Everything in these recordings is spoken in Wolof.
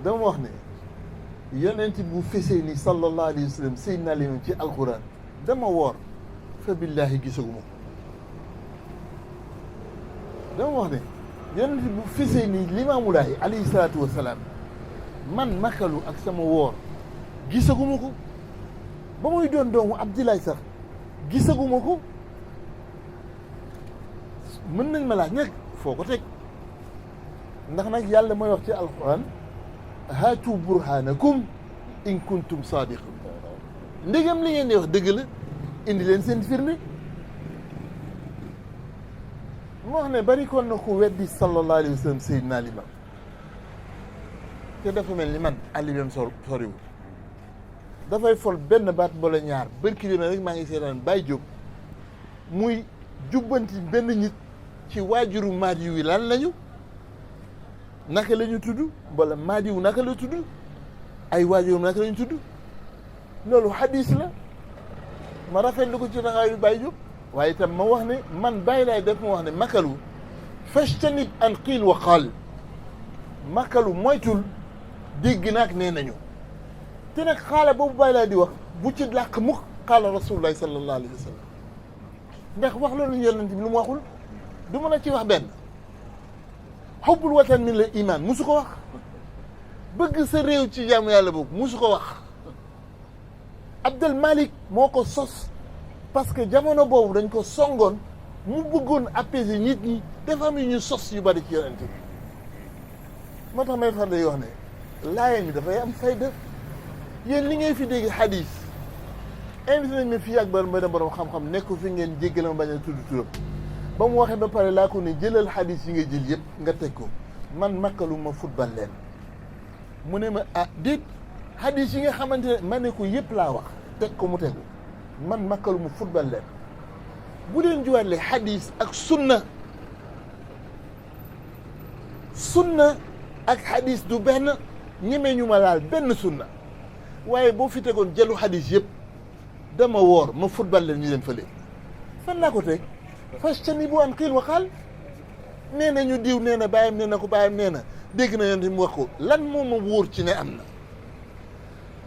dama wax ne yonent bu fesee ni sallallahu alayhi wa sallam Seydina Limam ci alquran dama woor fa billaahi gisaguma ko dama wax ne yonent bu fesee ni Limaamulaay alayhi salaatu wa salaam man makalu ak sama woor gisaguma ko ba muy doon doomu Abdoulaye sax gisaguma ko mën nañ ma laaj nag foo ko teg ndax nag yàlla mooy wax ci alquran haatu burhanakum in kuntum sadiqin ndegam li ngeen di wax dëgg la indi leen seen firnde moo wax ne bari kon na ku weddi sallallahu alayhi wa sallam Seydina Limam te dafa mel ni man àllibeem soriwul dafay fol benn baat bala ñaar bërki deme rek maa ngi seetaan Baye Diop muy jubbanti benn nit ci waajuru maadi wi lan lañu naka la ñu tudd wala maadi wu naka la tudd ay waajurum naka la ñu tudd loolu hadis la ma rafetlu ko ci taxawaayu Baye Diop waaye itam ma wax ne man Baye laay def ma wax ne makalu fashtanib an qiil wa qaal makalu moytul dégg naag nee nañu te nag xaala boobu Baye laay di wax bu ci làq mukk xaala rasulullahi sallallahu alayhi wa sallam ndax wax loolu yonent bi lu mu waxul du mën a ci wax benn xubbul watan min la iman musu ko wax bëgg sa réew ci jaamu yàlla boobu musu ko wax Abdel Malik moo ko sos parce que jamono boobu dañ ko songoon mu bëggoon apaiser nit ñi dafa am yu ñu sos yu bari ci yonent bi moo tax may far day wax ne laayeen bi dafay am fayda yéen li ngay fi dégg hadis invité nañ ma fii ak ba dem borom xam-xam nekku fi ngeen jéggal ma bañ a tudd turam ba mu waxee ba pare laa ko ne jëlal hadis yi nga jël yëpp nga teg ko man makkalu ma football leen mu ne ma ah déet hadis yi nga xamante ne ma ne ko yëpp laa wax teg ko mu tegu man makkalu ma football leen bu leen juwaatle hadis ak sunna ak hadis du benn ñemee ñu ma laal benn sunna waaye boo fi tegoon jëlu hadis yëpp dama woor ma football leen ñu dem fële fan laa ko teg fastanibu an qiil wa qaal nee na ñu diw nee na bàyyam nee na ko bàyyam nee na dégg na yonent mu wax ko lan moo ma wóor ci ne am na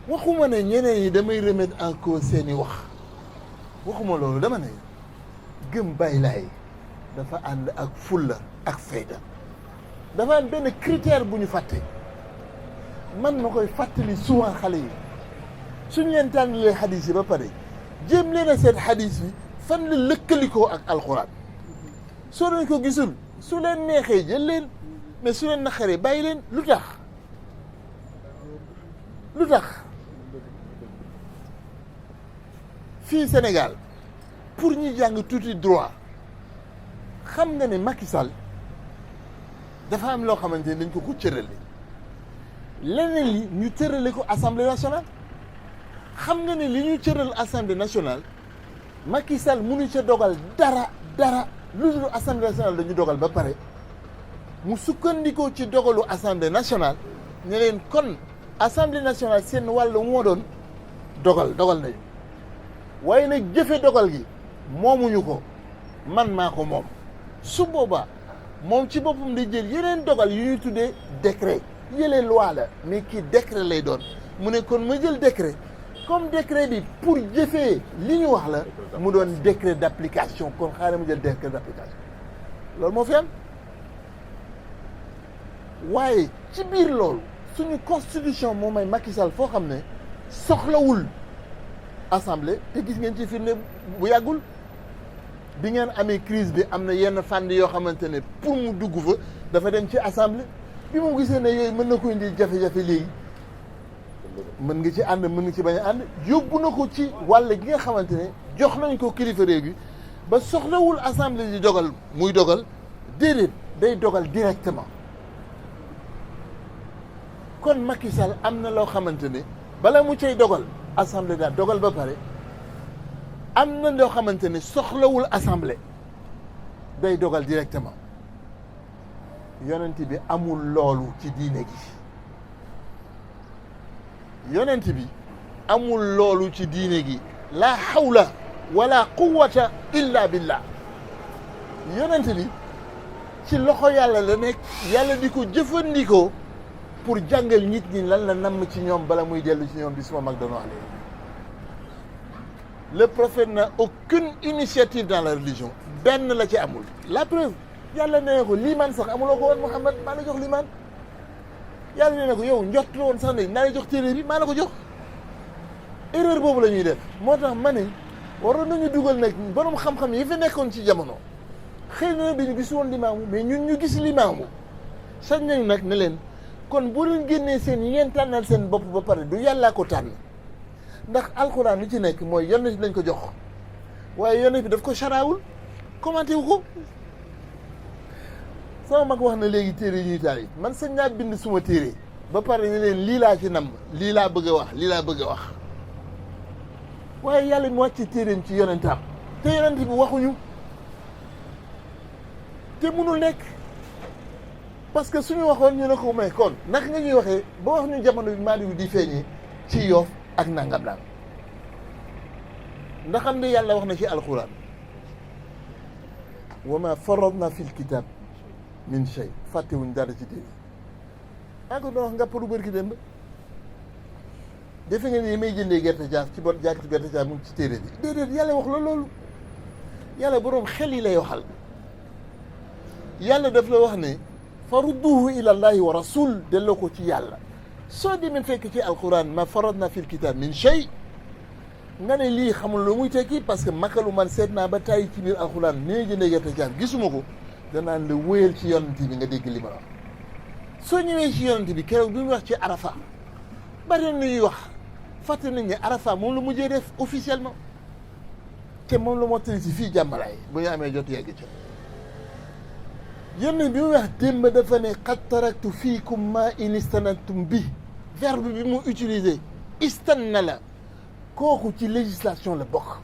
waxuma ne ñeneen yi damay remettre en cause seeni wax waxuma loolu dama ne gëm Baay Laay dafa ànd ak fulla ak fayda dafa am benn critère bu ñu fàtte man ma koy fàttali souvent xale yi suñu leen tànnalee xadis yi ba pare jéem leen a seet xadis bi fan la lëkkalikoo ak alxuraan soo leen ko gisul su leen neexee jël leen mais su leen naqaree bàyyi leen lu tax fii Sénégal pour ñi jàng tuuti droit xam nga ne Macky Sall dafa am loo xamante ne dañ ko cërale leneen li ñu cërale ko assemblée nationale xam nga ne li ñu cëral assemblée nationale Macky Sall mënu ca dogal dara lu dul assemblée nationale dañu dogal ba pare mu sukkandikoo ci dogalu assemblée nationale ne leen kon assemblée nationale seen wàll moo doon dogal nañu waaye nag jëfe dogal gi moomuñu ko man maa ko moom su boobaa moom ci boppam di jël yeneen dogal yu ñuy tuddee décret yëlee loi la mais kii décret lay doon mu ne kon ma jël décret comme décret bi pour jëfee li ñu wax la mu doon décret d'application kon xaaral mu jël décret d'application loolu moo fi am waaye ci biir loolu suñu constitution moo may Macky Sall foo xam ne soxlawul assemblée te gis ngeen ci firnde bu yàggul bi ngeen amee crise bi am na yenn fànn yoo xamante ne pour mu dugg fa dafa dem ci assemblée bi mu gisee ne yooyu mën na ko indi jafe-jafe léegi mën nga ci ànd mën nga ci bañ a ànd yóbbu na ko ci wàll gi nga xamante ne jox nañ ko kilifa réew gi ba soxlawul assemblée di dogal muy dogal déedéet day dogal directement kon Macky Sall am na loo xamante ne bala mu cay dogal assemblée daal dogal ba pare am na loo xamante ne soxlawul assemblée day dogal directement yonent bi amul loolu ci diine gi yonent bi amul loolu ci diine gi la hawla wala quwwata illa billah yonent bi ci loxo yàlla la nekk yàlla di ko jëfandikoo pour jàngal nit ñi lan la namm ci ñoom bala muy dellu ci ñoom bi suma mag doon wax léegi. Le prophète n'a aucune initiative dans la religion benn la ci amul. La preuve yàlla nee na ko liimaan sax amuloo ko woon Muhammad maa la jox liimaan yàlla nee na ko yow njott la woon sax ne naa la jox téere bi maa la ko jox. Erreur boobu la ñuy def moo tax ma ne waroon nañu dugal nag borom xam-xam yi fi nekkoon ci jamono xëy na dañu gis woon limaamu mais ñun ñu gis limaamu sañ nañu nag ne leen kon boo leen génnee seen yi ngeen tànnal seen bopp ba pare du yàllaa ko tànn ndax alxuraan li ci nekk mooy yonent bi lañ ko jox waaye yonent bi daf ko saraawul commenté wu ko. sama mag wax na léegi téere yi ñuy taal man sañ naa bind suma téere ba pare ne leen lii laa ci namm lii laa bëgg a wax lii laa bëgg a wax waaye yàlla mu wàcc téereem ci yonentam te yonent bi waxuñu te mënul nekk parce que suñu waxoon ñu ne ko may kon naka nga ñuy waxee ba wax ñu jamono bi Maadi di feeñee ci Yoof ak nangam daal ndax xam ne yàlla wax na ci alquran wa ma faradna fil kitab min shay fàttewuñ dara ci téere maa ko doon wax nga paru bërki dem ba defe nga ni may jëndee gerte caaf ci bon jàkkatu gerte caaf mu ngi ci téere bi déedéet yàlla wax la loolu yàlla boroom xel yi lay waxal yàlla daf la wax ne farudduhu ila allahi wa rasul delloo ko ci yàlla soo demee fekk ci alquran ma faradna fil kitab min shay nga ne lii xamul lu muy tekki parce que makalu man seet naa ba tàyyi ci biir alquran ni may jëndee gerte caaf gisuma ko danaan la wéyal ci yonent bi nga dégg li ma wax soo ñëwee ci yonent bi keroog bi mu wax ci arafa bari na ñuy wax fàtte nañ ne arafa moom la mujjee def officiellement te moom la moo tëri si fii jàmmalaay bu ñu amee jot yegg ca yonent bi mu wax démb dafa ne qad taraktu fiikum ma in istanantum bi verbe bi mu utilisé istanna la kooku ci législation la bokk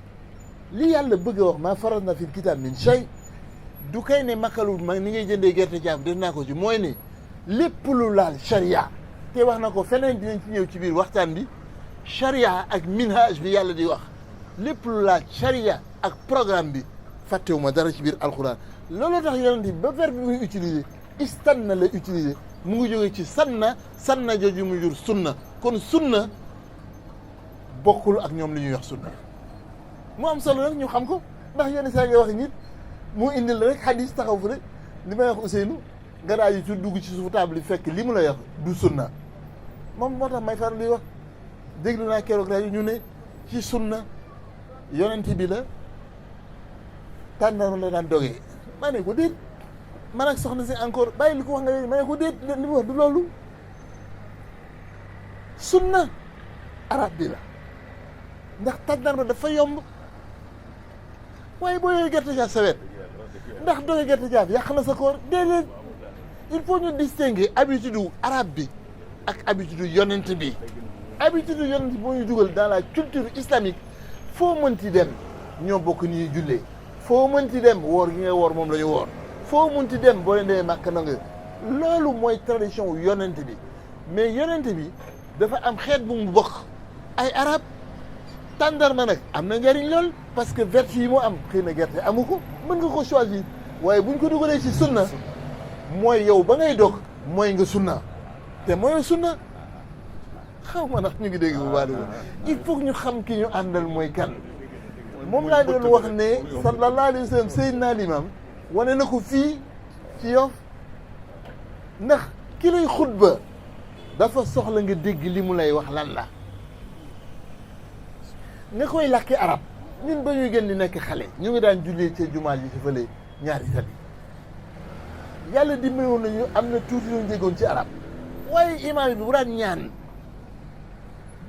li yàlla bëgg a wax maa faradna fil kitab min shay du kay ne makalu ma ni ngay jëndee gerte caaf def naa ko ci mooy ne lépp lu laal charia te wax na ko feneen dinañ ci ñëw ci biir waxtaan bi charia ak minhaj bi yàlla di wax lépp lu laal charia ak programme bi fàttewuma dara ci biir alquran looloo tax yonent bi ba verbe bi muy utiliser istanna la utiliser mu ngi jógee ci sanna jooju mu jur sunna kon sunna bokkul ak ñoom li ñuy wax sunna mu am solo nag ñu xam ko ndax yenn saa ngay wax nit mu indil rek xadis taxaw fu rek li may wax Ousseynou nga daal di dugg ci suufu table yi fekk li mu la wax du sunna moom moo tax may faral di wax déglu naa keroog rajo ñu ne ci sunna yonent bi la tàndarma la daan dogee maa ne ko déet man ak soxna si encore bàyyi li ko wax nga ma ne ko déet li mu wax du loolu sunna arab bi la ndax tàndarma dafa yomb waaye boo yooyu gerte caaf sa wet ndax doge gerte caaf yàq na sa koor déedéet il faut ñu distinguer habitude arabe bi ak habitude yonent bi habitude yonent bi moo ñu dugal dans la culture islamique foo mënti dem ñoo bokk ni ñuy jullee foo mënti dem woor gi nga woor moom la ñu woor foo mënti dem boo leen demee Màkka na nga loolu mooy tradition wu yonent bi mais yonent bi dafa am xeet bu mu bokk ay arab tàndarma nag am na njëriñ lool parce que vertu yi mu am xëy na gerte amu ko mën nga ko choisir waaye buñ ko dugalee ci sunna mooy yow ba ngay dog mooy nga sunna te mooy sunna xaw ma ndax ñu ngi dégg bu baax il faut que ñu xam ki ñu àndal mooy kan moom laa doon wax ne sallallahu alayhi wa sallam Seydina Limam wane na ko fii ci Yoff ndax ki lay xutba dafa soxla nga dégg li mu lay wax lan la nga koy làkki arab ñun ba ñuy gën di nekk xale ñu ngi daan jullee ca jumaa ji ci fële ñaari tali yàlla dimbali woon nañu am na tuuti lu njëgoon ci arab waaye imaam bi bu daan ñaan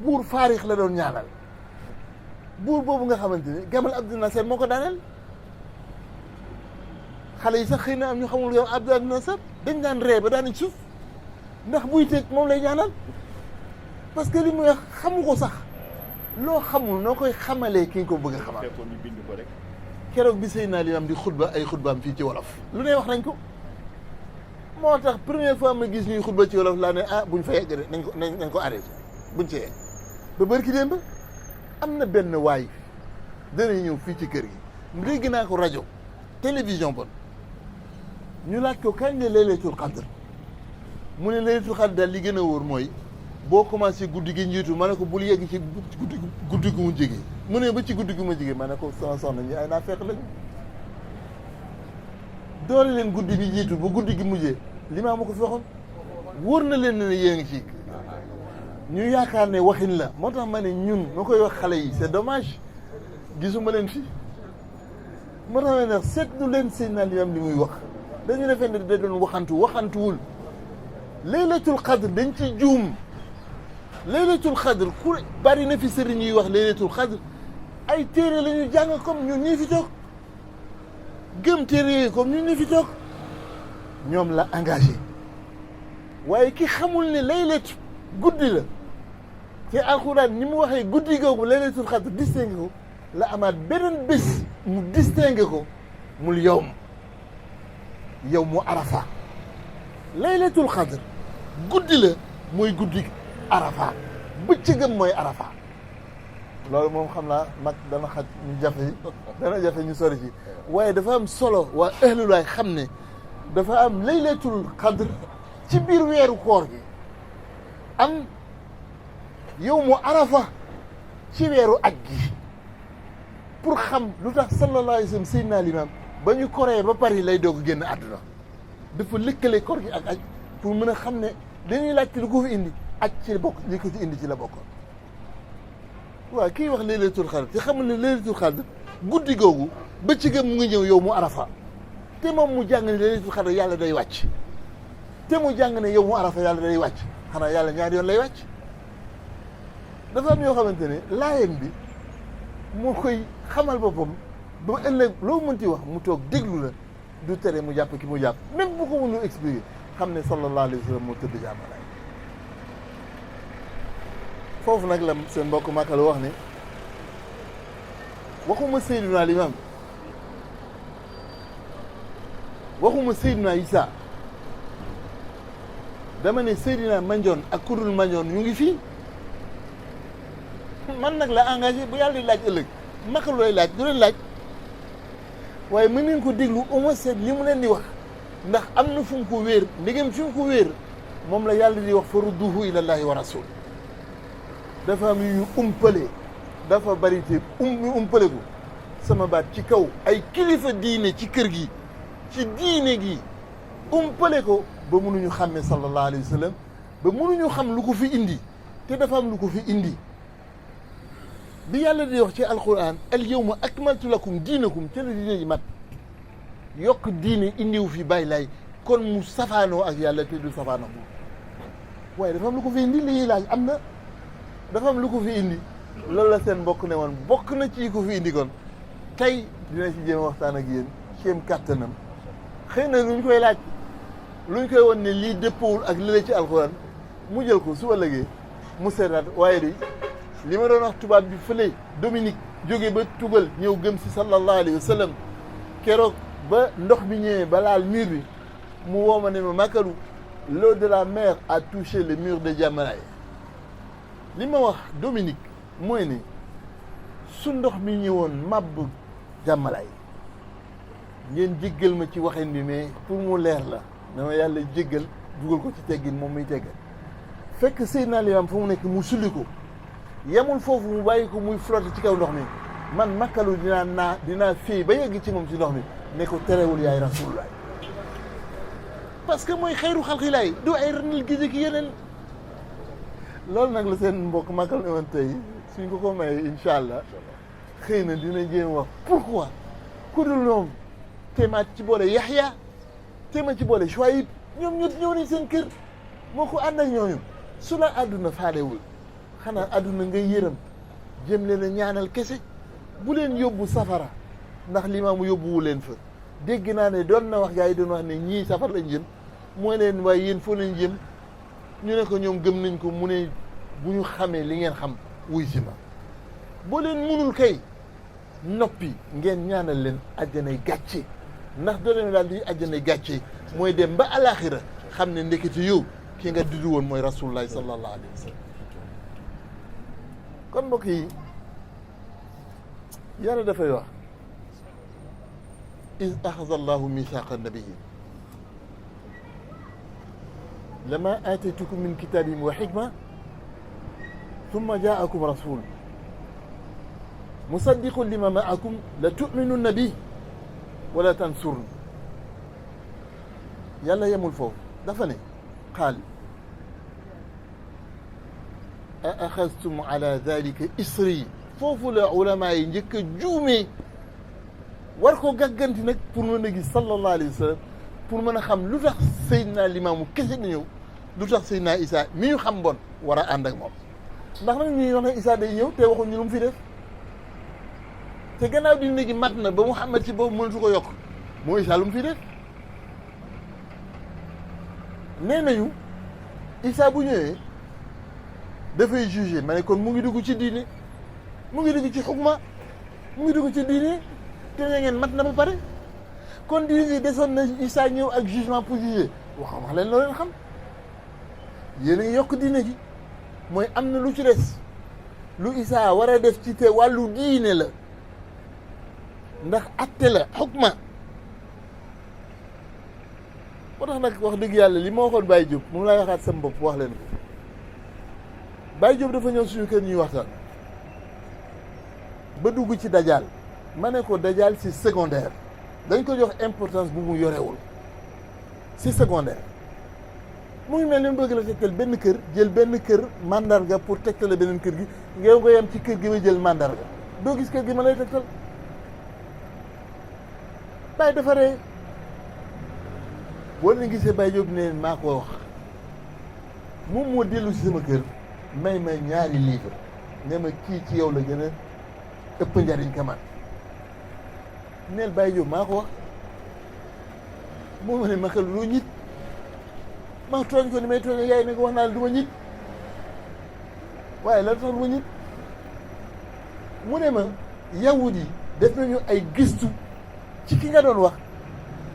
buur faarix la doon ñaanal buur boobu nga xamante ni Gamal Abdel Nasser moo ko daaneel xale yi sax xëy na am ñu xamul Gamal Abdel Nasser dañ daan ree ba daanañ suuf ndax buy tëj moom lay ñaanal parce que li muy wax xamu ko sax loo xamul noo koy xamalee ki nga ko bëgg a xamal keroog bi Seydina Limam di xutba ay xutbaam fii ci wolof lu ne wax nañ ko moo tax première fois ma gis ñuy xutba ci wolof laa ne buñ fa yegg de nañ ko arrêté buñ ci yegg ba bërki démb am na benn waay dana ñëw fii ci kër gi dégg naa ko rajo télévision bon ñu laaj ko kañ la laylatul qadr mu ne laylatul xadr daal li gën a wóor mooy boo commencé guddi gi njiitu ma ne ko bul yegg ci guddi gu mu jege mu ne ba ci guddi gu mu jege ma ne ko sama soxna ñi ay naa fekk lañu doole leen guddi bi jiitu ba guddi gi mujjee li maa ma ko fi waxoon wóor na leen ne yéen ngi ci ñu yaakaar ne waxin la moo tax ma ne ñun ma koy wax xale yi c'est dommage gisuma leen fii moo tax ma ne seetlu leen Seydina Limaamu li muy wax dañu defee ne da doon waxantuwul laylatul xadr dañ ci juum laylatul xadr ku bari na fi sëriñ yi wax laylatul xadr ay téere la ñu jàng comme ñun ñii fi toog gëm téere yooyu comme ñun ñii fi toog ñoom la engagé waaye ki xamul ne laylatu guddi la te alxuraan ni mu waxee guddi googu laylatul xadr distingué ko la amaat beneen bés mu distingué ko mul yow mu arafa laylatul xadr guddi la mooy guddi arafa bëccëgam mooy arafa loolu moom xam naa mag dana xaj ñu jafe ñu sori ci waaye dafa am solo waa ahlulaay xam ne dafa am laylatul xadr ci biir weeru koor gi am yow mu arafa ci weeru aj gi pour xam lu tax sallallahu alayhi wa sallam Seydina Limaam ba ñu koree ba Paris lay doog génn àdduna dafa lëkkale koor gi ak aj pour mën a xam ne dañuy laajte lu ko fi indi aj ci bokk li ko ci indi ci la bokkoon waaw kii wax laylatul xadr te xamul ne laylatul xadr guddi googu bëccëgam mu ngi ñëw yow mu arafa te moom mu jàng ne laylatul xadr yàlla day wàcc te mu jàng ne yow mu arafa yàlla day wàcc xanaa yàlla ñaari yoon lay wàcc dafa am yoo xamante ne laayeen bi moo koy xamal boppam ba ëllëg loo mënti wax mu toog déglu la du tere mu jàpp ki mu jàpp même bu ko mënul expliquer xam ne sallallahu alayhi wa sallam moo tëdd jàmmalaay foofu nag la seen mbokk Makka la wax ne waxuma Seydina Limaam waxuma Seydina Isa dama ne Seydina Mandione ak kurul Mandione ñu ngi fii man nag la engagé bu yàlla di laaj ëllëg Makka looy laaj du leen laaj waaye mën ngeen ko déglu au moins seet li mu leen di wax ndax am na fu mu ko wéer ndegem fi mu ko wéer moom la yàlla di wax farudduhu ilallahi wa rasul dafa am yu umpale dafa bari te ñu umpale ko sama baat ci kaw ay kilifa diine ci kër gi ci diine gi umpale ko ba mënuñu xàmme sallallahu alayhi wa sallam ba mënuñu xam lu ko fi indi te dafa am lu ko fi indi bi yàlla di wax ci alquran al yawma akmaltu lakum diinakum te la diine ji mat yokk diine indiwu fi bàyyi lay kon mu safaanoo ak yàlla te du safaanoo waaye dafa am lu ko fi indi li laaj am na dafa am lu ko fi indi loolu la seen mbokk ne woon bokk na ci ko fi indi kon tey dina ci jéem waxtaan ak yéen kéem kàttanam xëy na luñ koy laaj luñ koy won ne lii dëppawul ak li la ci alxuraan mu jël ko su ëllëgee mu seetaat waaye di li ma doon wax tubaab bi fële Dominique jóge ba tugal ñëw gëm si sallallahu alayhi wa sallam keroog ba ndox bi ñëwee ba laal mur bi mu woo ma ne ma Makalu l'eau de la mer a touché le mur de Diamalaye li ma wax Dominique mooy ne su ndox mi ñëwoon màbb Diamalaye ngeen jéggal ma ci waxin bi mais pour mu leer la dama yàlla jéggal dugal ko ci teggin moom muy teggal fekk Seydina Limaam fa mu nekk mu sulli ko yemul foofu mu bàyyi ko muy flotte ci kaw ndox mi man Makalu dinaa fii ba yegg ci moom ci ndox mi ne ko terewul yaay rasulullah parce que mooy xayru xalqilaay du ay ranal gi ki yeneen loolu nag la seen mbokk Makalu ne woon tey suñ ko mayee incha allah xëy na dina jéem wax pourquoi ku dul ñoom téemaat ci boole Yaxya téema ci boole Shuayb ñoom ñëpp ñëw nañ seen kër moo ko ànd ak ñooñu su la àdduna faalewul xanaa àdduna ngay yërëm jëm leen a ñaanal kese bu leen yóbbu safara ndax Limaamu yóbbuwu leen fa dégg naa ne doon na wax gaa yi doon wax ne ñii safara lañ jëm mooy leen waaye yéen foo leen jëm ñu ne ko ñoom gëm nañ ko mu ne bu ñu xamee li ngeen xam wuy si ma boo leen munul kay noppi ngeen ñaanal leen àjjanay gàcce ndax doo leen daal di àjjanay gàcce mooy dem ba alaxira xam ne ndekete yow ki nga dudd woon mooy rasulullahi sallallahu alayhi wa sallam kon mbokk yi yàlla dafay wax iz axaza allahu mithaqa nabiyin lama aataytukum min kitaabin wa xikma summa jaakum rasul musaddiqun lima maakum la tuminunna bi wala tansurun. yàlla yemul foofu dafa ne qaal a axastum ala dalika isri. foofu la ulama yi njëkk a juumee war ko gàgganti nag pour mën a gis sallallahu alayhi wa sallam pour mën a xam lu tax Seydina Limaamu kese na ñëw lu tax Seydina Isa mi ñu xam bon war a ànd ak moom. ndax nag ñuy wax ne Isa day ñëw te waxuñ ñu lu mu fi def te gannaaw diine gi mat na ba Muhammad ci boobu mënatu ko yokk moo Isa lu mu fi def. nee nañu Isa bu ñëwee dafay jugé ma ne kon mu ngi dugg ci diine mu ngi dugg ci xukma mu ngi dugg ci diine te ne ngeen mat na ba pare kon diine gi desoon na Isa ñëw ak jugement pour juger wax leen loo leen xam yéen a ngi yokk diine gi mooy am na lu ci des lu Isa war a def ci te wàllu diine la ndax atte la xukma. moo tax nag wax dëgg yàlla li ma waxoon Baye Diop moom laay waxaat sama bopp wax leen ko Baye Diop dafa ñëw suñu kër ñuy waxtaan ba dugg ci dajaal ma ne ko dajaal c'est secondaire dañ ko jox importance bu mu yorewul c'est secondaire mu ngi mel ni bëgg la tegtal benn kër jël benn kër mandarga pour tegtale beneen kër gi ngeen ko yem ci kër gi ma jël mandarga doo gis kër gi ma lay tegtal Baye dafa ree boo leen gisee Baye Diop ne maa ko wax moom moo dellu si sama kër may ma ñaari livre ne ma kii ci yow la gën a ëpp njariñ ka man neel Baye Diop maa ko wax moo ma ne ma xel loo ñit ma tooñ ko ni may tooñ yaay ne ko wax naa la du ma ñit waaye lan tax du ma ñit mu ne ma yawut yi def nañu ay gëstu ci ki nga doon wax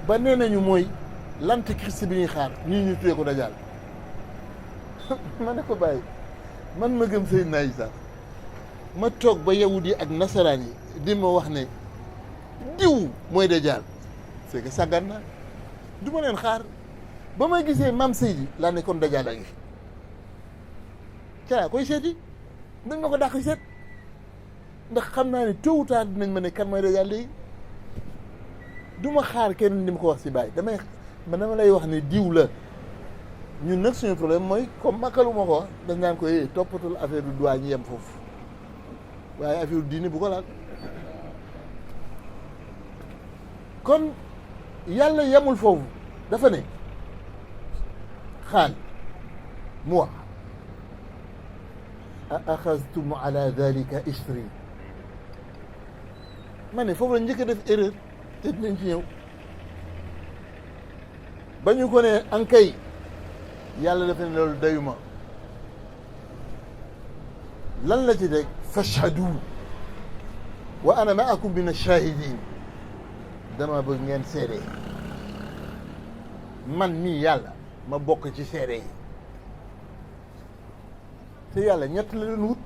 ba nee nañu mooy l'antéchrist bi ñuy xaar ñu tuddee ko dajaal ma ne ko bàyyi man ma gëm Seydina Isa ma toog ba yawut yi ak nasaraan yi di ma wax ne diw mooy dajaal c'est que sàggan naa du ma leen xaar ba may gisee maam Seydi laa ne kon dajaal a ngi ca koy seeti dañ ma ko dàq seet ndax xam naa ne tôt ou tard dinañ ma ne kan mooy dajaal léegi du ma xaar kenn di ma ko wax si bàyyi dama lay wax ne diw la ñun nag suñu problème mooy comme makalu ma ko wax dañ naan ko toppatul affaire du doigt ñu yem foofu waaye affaire diine bu ko laal kon yàlla yemul foofu dafa ne xaal mu wax a axastum ala dalika isri ma ne foofu la njëkk a def erreur te dinañ ci ñëw ba ñu ko ne ankay yàlla dafa ne loolu dayuma lan la ci teg fashhadu wa ana maakum min ash-shahidin dama bëgg ngeen seede man mii yàlla ma bokk ci seede yi te yàlla ñett la leen wut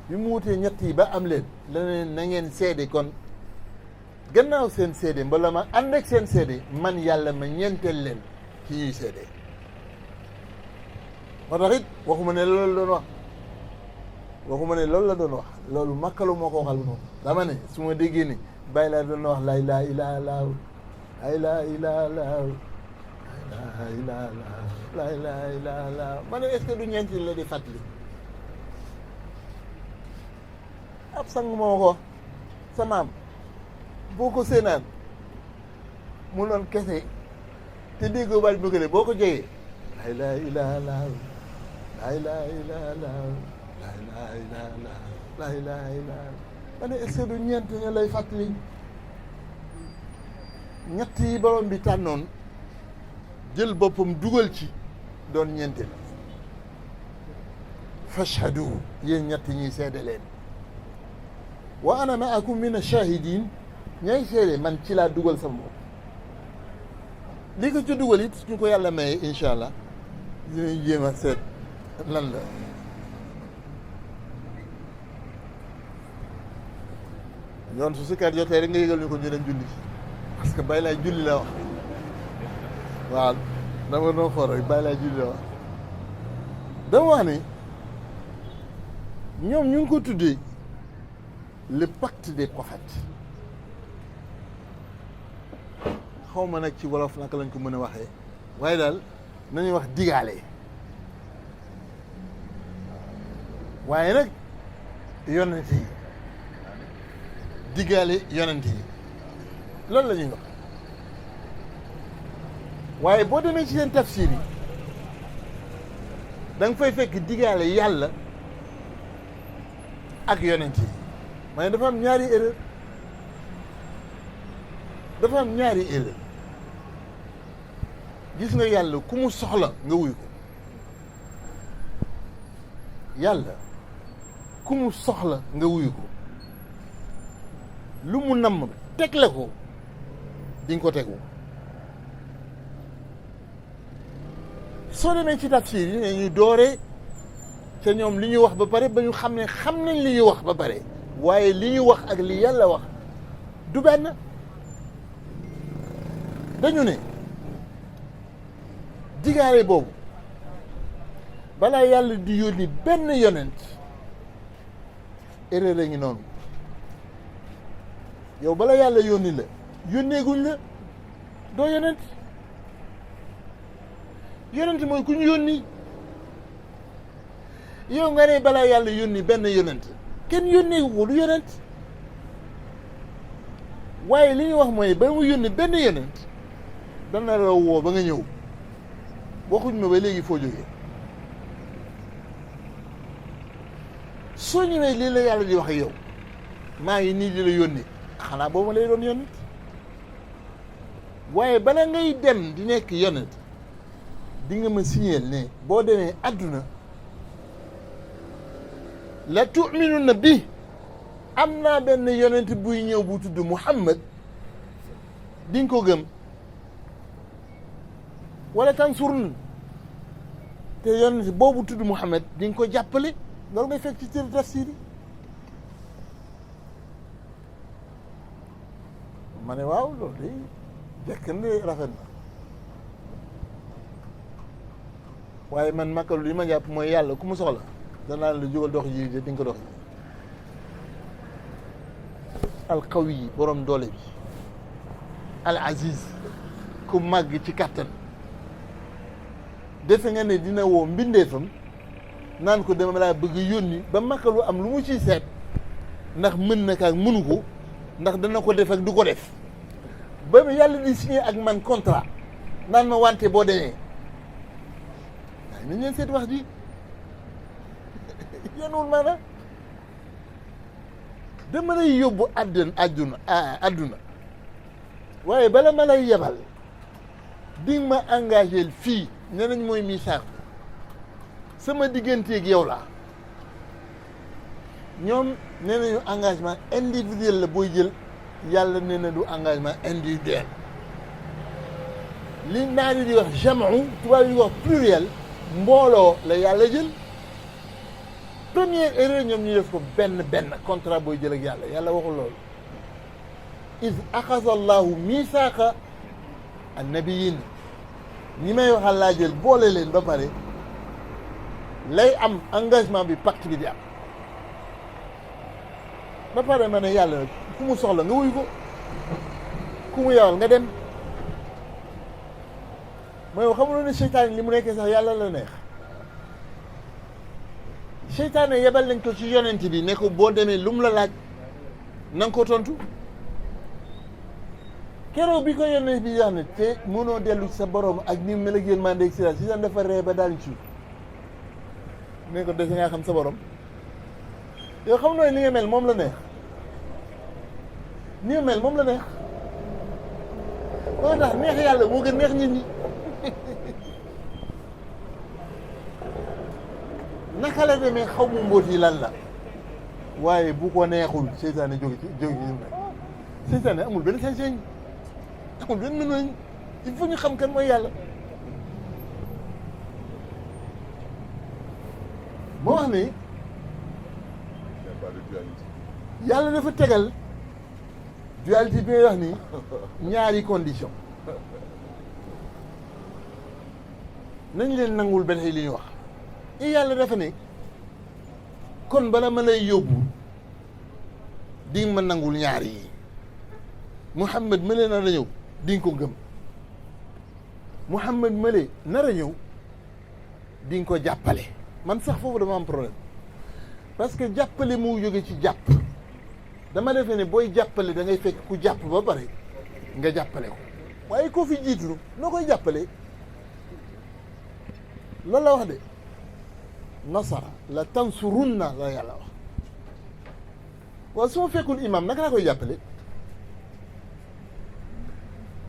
bi mu wutee ñett yi ba am leen la leen na ngeen seede kon gannaaw seen seede mbala ma ànd ak seen seede man yàlla ma ñeenteel leen ci ñuy seede moo tax it waxuma ne loolu la doon wax waxuma ne loolu la doon wax loolu makkalu moo ko waxal moom dama ne su ma déggee ni bàyyi laa doon wax laa ilaaha illallaah laa ilaaha illallaah laa ilaaha illallaah ma ne est-ce que du ñeenti la di fàttali ab sang moo ko wax sa maam boo ko séenaan mu doon kese te déggoo baat bi ko de boo ko jegee laa ilaaha illallaah laa ilaaha illallaah laa ilaaha illallaah laa ilaaha illallaah ma ne est-ce que du ñeent ña lay fàttali ñett yi borom bi tànnoon jël boppam dugal ci doon ñeente la fashhadu yéen ñett ñiy seede leen wa ana maakum min ash-shahidin ñay seede man ci laa dugal sama bopp li ko ci dugal it suñu ko yàlla maye incha allah dinañ jéem a seet lan la yoon su sikkaat jotee rek nga yëgal ñu ko ñu dem julli parce que bay laay julli la wax waaw dama doon xool rek bàyyi laa julli wax dama wax ni ñoom ñu ngi ko tuddee le pacte des prophètes xaw ma nag ci wolof naka lañ ko mën a waxee waaye daal nañuy wax digaale waaye nag yonent yi digaale yonent yi loolu la ñuy wax waaye boo demee ci seen tafsir yi da nga fay fekk digaale yàlla ak yonent yi ma ne dafa am ñaari erreur dafa am ñaari erreur gis nga yàlla ku mu soxla nga wuy ko yàlla ku mu soxla nga wuyu ko lu mu namm teg la ko di nga ko tegu soo demee ci tafsir yi ne ñu dooree te ñoom li ñuy wax ba pare ba ñu xam ne xam nañ li ñuy wax ba pare waaye li ñu wax ak li yàlla wax du benn dañu ne digaale boobu balaa yàlla di yónni benn yonent erreur a ngi noonu yow bala yàlla yónni la yónneeguñ la doo yonent yonent mooy ku ñu yónni yow nga ne balaa yàlla yónni benn yonent kenn yónneegu ko du yonent waaye li ñu wax mooy ba mu yónni benn yonent dana la woo ba nga ñëw waxuñ ma ba léegi foo jógee soo ñëwee lii la yàlla di wax ak yow maa ngi nii di la yónni xanaa boobu ma lay doon yonent waaye bala ngay dem di nekk yonent di nga ma signeel ne boo demee àdduna la tu'minuna bi am naa benn yonent buy ñëw bu tudd Muhammad di nga ko gëm wala tansurun te yonent boobu tudd Muhammad di nga ko jàppale loolu ngay fekk ci téere tafsir yi ma ne waaw loolu day jekk na rafet na waaye man makkalu li ma jàpp mooy yàlla ku mu soxla danaa la jógal dox ji di nga ko dox ji alqawi yi borom doole bi al aziz ku màgg ci kàttan defe nga ne dina woo mbindeefam naan ko dama laa bëgg yónni ba makkalu am lu mu ciy seet ndax mën na kaak mënu ko ndax dana ko def ak du ko def ba mu yàlla di signé ak man contrat naan ma wante boo demee waaye nañ leen seet wax ji yenuwul maanaam dama lay yóbbu àdduna waaye bala ma lay yebal di ma engagé fii ne nañ mooy misaaq sama digganteeg yow la ñoom nee nañu engagement individuel la booy jël yàlla nee na du engagement individuel li naa di wax jamu tubaab yi wax pluriel mbooloo la yàlla jël première erreur ñoom ñu def ko benn contrat booy jël ak yàlla waxul loolu iz axasa allahu misaaqa annabiyin ñi may waxal laa jël boole leen ba pare lay am engagement bi pacte bi di am ba pare ma ne yàlla ku mu soxla nga wuy ko ku mu yawal nga dem mooy xamuloo ne seytaane li mu nekkee sax yàlla la neex seytaane yebal nañ ko ci yonent bi ne ko boo demee lu mu la laaj na nga ko tontu keroog bi ko yonent bi wax ne te mënoo dellu ci sa borom ak ni mu mel ak yërmande ak si daan dafa ree ba daal ci ne ko dese ngaa xam sa borom yow xam nooy ni nga mel moom la neex ni nga mel moom la neex loolu tax neex yàlla moo gën neex nit ñi naka la demee xaw mu mbóot yi lan la waaye bu ko neexul seytaane jóge ci seytaane amul benn sañ-sañ amul benn mën il faut ñu xam kan mooy yàlla moo wax ni yàlla dafa tegal dualité bi ngay wax ni ñaari condition nañ leen nangul ba tey li ñu wax yàlla dafa ne kon bala ma lay yóbbu di nga ma nangul ñaar yi Muhammad ma lee nar a ñëw di nga ko gëm Muhammad ma lee nar a ñëw di nga ko jàppale man sax foofu dama am problème parce que jàppale mu jóge ci jàpp dama defee ne booy jàppale da ngay fekk ku jàpp ba pare nga jàppale ko waaye koo fi jiitu noo koy jàppale loolu la wax de nasara la tansurunna la yàlla wax waaw su ma fekkul imam naka laa koy jàppale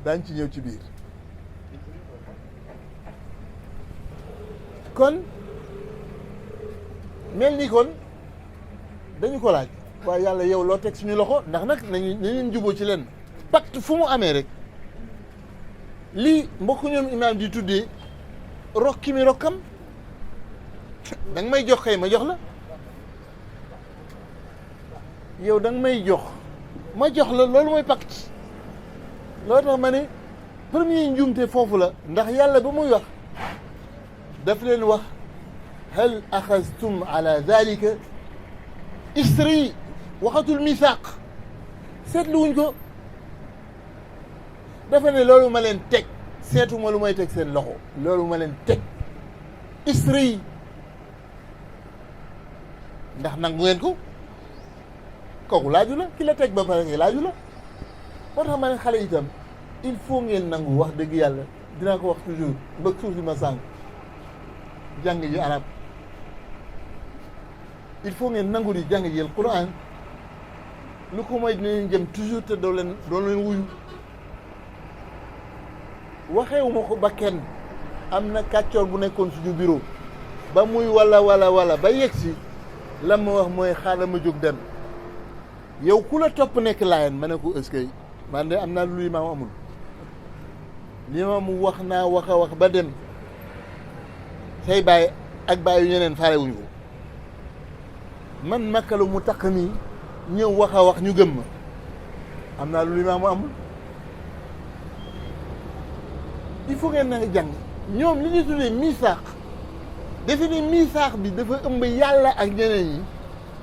daañ ci ñëw ci biir kon mel ni kon dañu ko laaj waaye yàlla yow loo teg suñu loxo ndax nag nañu juboo ci leen pacte fu mu amee rek lii mbokk ñoom imaam di tuddee rokki mi rokkam da nga may jox kay ma jox la yow da nga may jox ma jox la loolu mooy pacte loolu tax ma ne premier njuumte foofu la ndax yàlla ba muy wax daf leen wax hal axastum ala dalika isri waxatul misaaq seetluwuñ ko dafa ne loolu ma leen teg seetuma lu may teg seen loxo loolu ma leen teg isri ndax nangu ngeen ko kooku laaju la ki la teg ba pare nga laaju la moo tax ma ne xale itam il faut ngeen nangu wax dëgg yàlla dinaa ko wax toujours ba suuf si ma sànq jàng ji arab il faut ngeen nangu di jàng ji al Quran lu ko mooy dinañ jëm toujours te doo leen wuyu waxeewuma ko ba kenn am na kàccoor bu nekkoon suñu bureau ba muy wala ba yegg si la ma wax mooy xaaral ma jóg dem yow ku la topp nekk laayen ma ne ko ëskay man de am naa lu limaam amul limaam wax naa wax a wax ba dem say baay ak baay yu ñeneen faale wuñu ko man makkalu mu taq nii ñëw wax a wax ñu gëm ma am naa lu limaam amul il faut ngeen na nga jàng ñoom li ñu tuddee misaax defe ne misaax bi dafa ëmb yàlla ak ñeneen ñi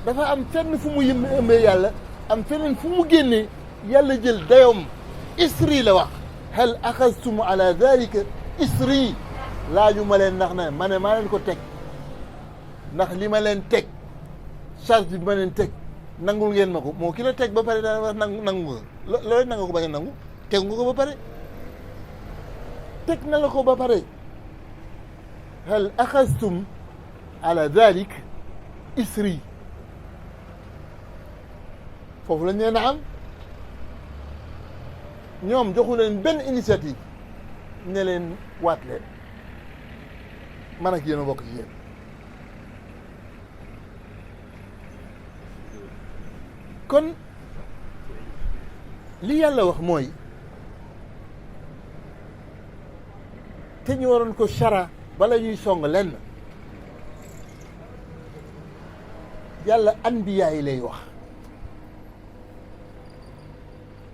dafa am fenn fu mu ëmbee yàlla am feneen fu mu génnee yàlla jël dayoom isri la wax hal axastum ala dalika isri laaju ma leen ndax na ma ne maa leen ko teg ndax li ma leen teg charge bi ma leen teg nangul ngeen ma ko moo ki la teg ba pare daa wax nangu nga loolu nanga ko bañ a nangu teg nga ko ba pare teg na la ko ba pare hal axastum ala dalik isri foofu lañ leen a am ñoom joxu leen benn initiative ne leen waat leen man ak yéen a bokk ci yéen kon li yàlla wax mooy te ñu waroon ko chara bala ñuy song lenn yàlla anbiya yi lay wax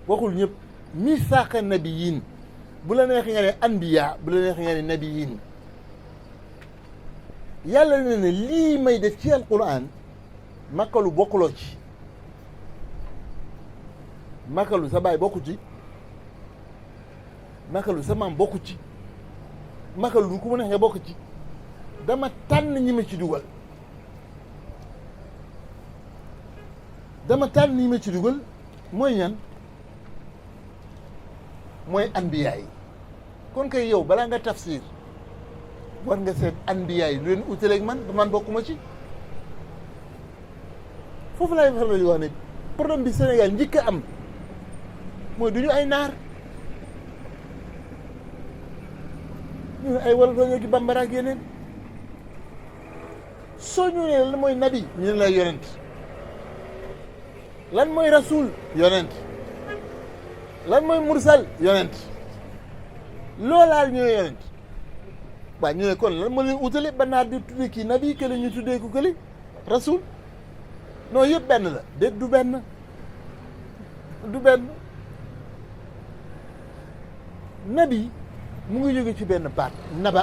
waxul ñëpp misaaqa nabiyin bu la neexee nga ne anbiya bu la neexee nga ne nabiyin yàlla ne ne lii may def ci alquran makkalu bokkuloo ci makkalu sa baay bokku ci makkalu sa maam bokku ci makkalu du ku mu neex nga bokk ci dama tànn ñi ma ci dugal mooy ñan mooy anbiya yi kon kay yow balaa nga tafsir war nga seet anbiya yi lu leen utaleeg man ba man bokkuma ci foofu laay faral di wax ne problème bi Sénégal njëkk a am mooy du ñu ay naar ñu ay wala doo ki bambara ak yeneen soo ñu ne lan mooy nabi ñu ne la yonent lan mooy rasul yonent lan mooy mursal yonent loolaal ñu ne yonent waaw ñu ne kon lan moo leen utale ba naar di tuddee kii nabi kële ñu tuddee ko kële rasul non yëpp benn la déet du benn nabi mu ngi jóge ci benn baat naba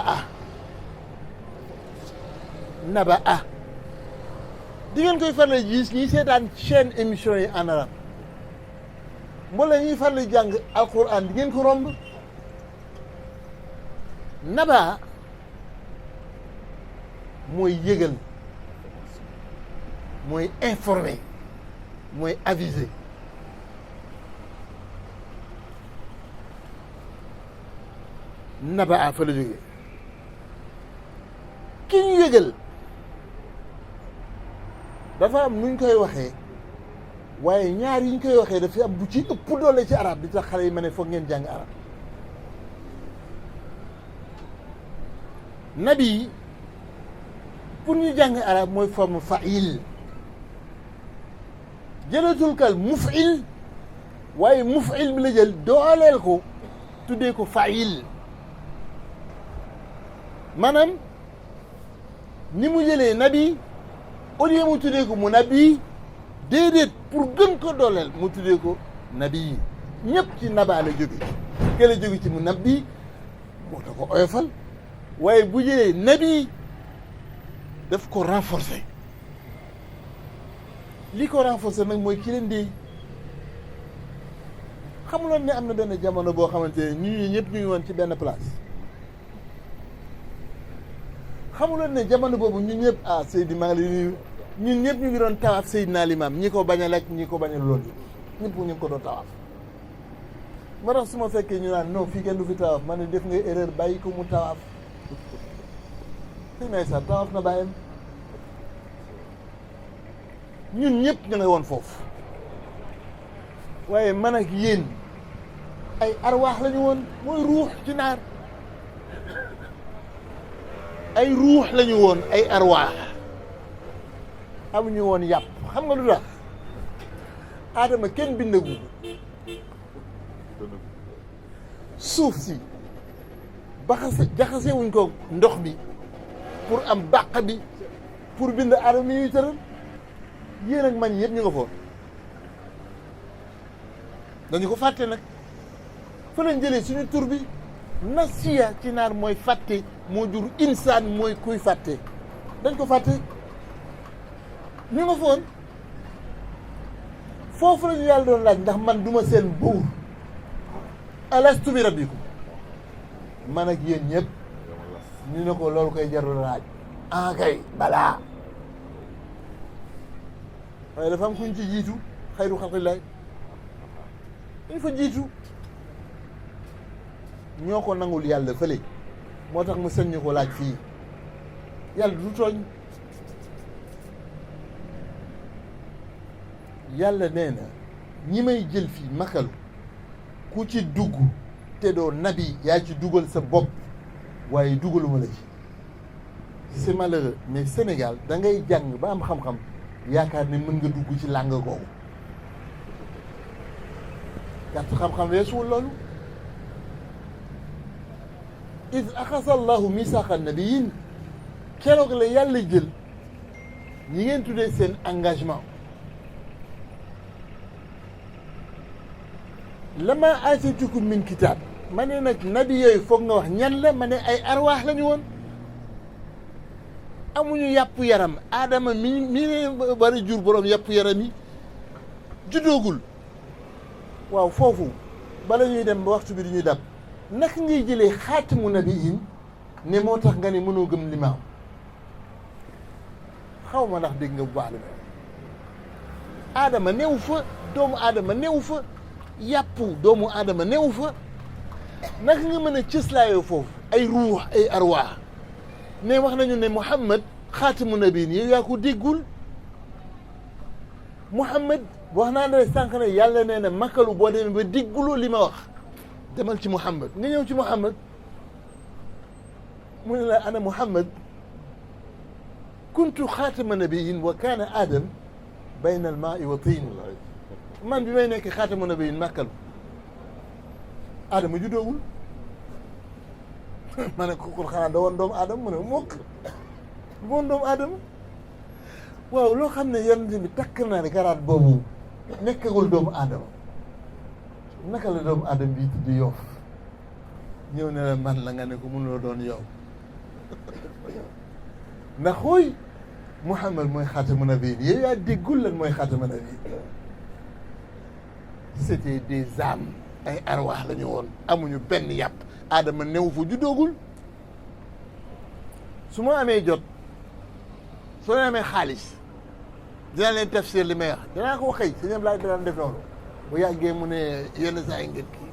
naba di ngeen koy faral gis ñi seetaan chaîne émission yi en arabe mboola ñuy faral jàng alquran di ngeen ko romb naba mooy yëgal mooy informer mooy aviser naba fa la jógee ki ñu yëgal dafa am nuñ koy waxee waaye ñaar yi ñu koy waxee dafa am bu ci ëpp doole ci arab bi tax xale yi ma ne foog ngeen jàng arab nabi pour ñu jàng arab mooy forme fa'il jëlatul kal muf'il waaye muf'il bi la jël dooleel ko tuddee ko fa'il maanaam ni mu jëlee nabi au lieu mu tuddee ko mu nabi déedéet pour gën ko dooleel mu tuddee ko nabi ñëpp ci naba la jóge ke la jóge ci mu nabi moo tax ko oyofal waaye bu jëlee nabi daf ko renforcer li ko renforcer nag mooy ki leen di xamuloon ne am na benn jamono boo xamante ne ñun ñëpp ñu ngi woon ci benn place xamuloon ne jamono boobu ñun ñëpp Seydi maa ngi lay nuyu ñun ñëpp ñu ngi doon tawaaf Seydina Limaam ñi ko bañ a lekk ñi ko bañ a loolu ñëpp ñu ngi ko doon tawaaf ma tax su ma fekkee ñu naan non fii kenn du fi tawaaf ma ne def nga erreur bàyyi ko mu tawaaf si nay sax tawaaf na bàyyam ñun ñëpp ñu nga woon foofu waaye man ak yéen ay arwaax la ñu woon mooy ruux ci naar ay ruux la ñu woon ay arwaax amuñu woon yàpp xam nga lu tax aadama kenn bindagu suuf si jaxase wuñ ko ndox bi pour am bàq bi pour bind aadama yi tëral yéen ak man yëpp ñu nga foon dañu ko fàtte nag fa lañ jëlee suñu tur bi nasiya ci naar mooy fàtte moo jur insaan mooy kuy fàtte dañ ko fàtte ñu nga foon foofu la ñu yàlla doon laaj ndax man duma seen buur alastu bi rabbikum man ak yéen ñëpp ñu ne ko loolu koy jarul laaj kay balaa waaye dafa am kuñ ci jiitu xayru xalqillaah dañ fa jiitu ñoo ko nangul yàlla fële moo tax mu sëñ ñu ko laaj fii yàlla du tooñ yàlla nee na ñi may jël fii makalu ku ci dugg te doo nabi yaa ci dugal sa bopp waaye dugaluma la ci c'est malheureux mais Sénégal da ngay jàng ba am xam-xam yaakaar ne mën nga dugg ci làng googu gàtt xam-xam weesuwul loolu id axasa allahu misaaqa nabiyin keroog la yàlla jël ñi ngeen tuddee seen engagement lama aatitukum min kitaab ma ne nag nabi yooyu foog nga wax ñan la ma ne ay arwaax la ñu woon amuñu yàpp yaram aadama mi ne bari jur boroom yàpp yaram yi juddoogul waaw foofu bala ñuy dem ba waxtu bi di ñuy dab naka ngay jëlee xaatimu nabiyin ne moo tax nga ne mënoo gëm limaam xaw ma ndax dégg nga bu baax la aadama newu fa doomu aadama newu fa yàpp doomu aadama newu fa naka nga mën a cëslaayoo foofu ay ruux ay arwaax ne wax nañu ne Muhammad xaatimu nabiyin yow yaa ko déggul Muhammad wax naa ne sànq ne yàlla nee na makalu boo demee ba dégguloo li ma wax demal ci Muhammad nga ñëw ci Muhammad mu ne la ana Muhammad kuntu xaatima nabiyin wa kaana Adam bayna al maai wa tiin man bi may nekk xaatimu nabiyin màkkalu Adama juddoowul ma ne ko kon xanaa da woon doomu Adama mu ne mukk du woon doomu Adama waaw loo xam ne yonent bi takk naa ne garaat boobu nekkagul doomu Adama naka la doomu Adama bii tudd Yoof ñëw ne la man la nga ne ko mënuloo doon yow ndax xooy Muhammad mooy xaatamu nabiin yow yaa déggul lan mooy xaatamu nabiin c'était des âmes ay arwaax la ñu woon amuñu benn yàpp aadama new fu juddoogul su ma amee jot soo leen amee xaalis dinaa leen tafsir li may wax dinaa ko xëy sëñ Ablaye daan def noonu bu yàggee mu ne yenn saa yi ngeen kii